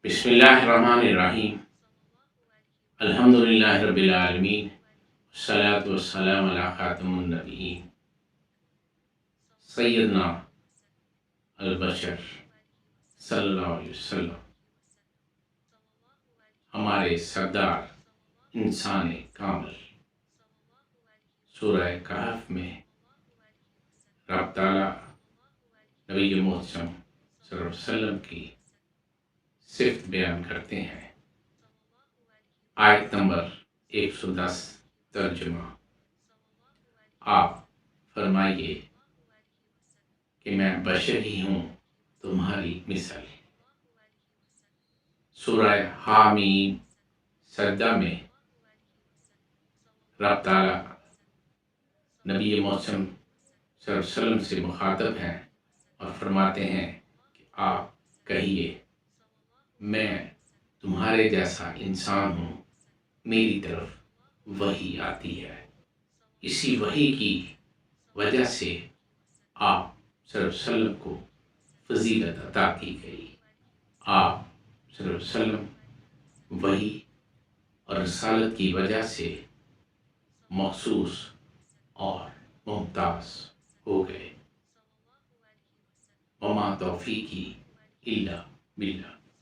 بسم اللہ الرحمن الرحیم۔ الحمد للہ رب العالمین، والصلاة والسلام علی خاتم النبیین سیدنا البشر صلی اللہ علیہ وسلم، ہمارے سردار انسان کامل۔ سورہ کہف میں رب تعالیٰ نبی محترم صلی اللہ علیہ وسلم کی صفت بیان کرتے ہیں۔ آیت نمبر 110 ترجمہ۔ آپ فرمائیے کہ میں بشر ہی ہوں تمہاری مثل۔ سورہ حامیم سجدہ میں رب تعالیٰ نبی محترم صلی اللہ علیہ وسلم سے مخاطب ہیں اور فرماتے ہیں کہ آپ کہیے میں تمہارے جیسا انسان ہوں، میری طرف وحی آتی ہے۔ اسی وحی کی وجہ سے آپ صلی اللہ علیہ وسلم کو فضیلت عطا کی گئی۔ آپ صلی اللہ علیہ وسلم وحی اور رسالت کی وجہ سے مخصوص اور ممتاز ہو گئے۔ وما توفیقی الا باللہ۔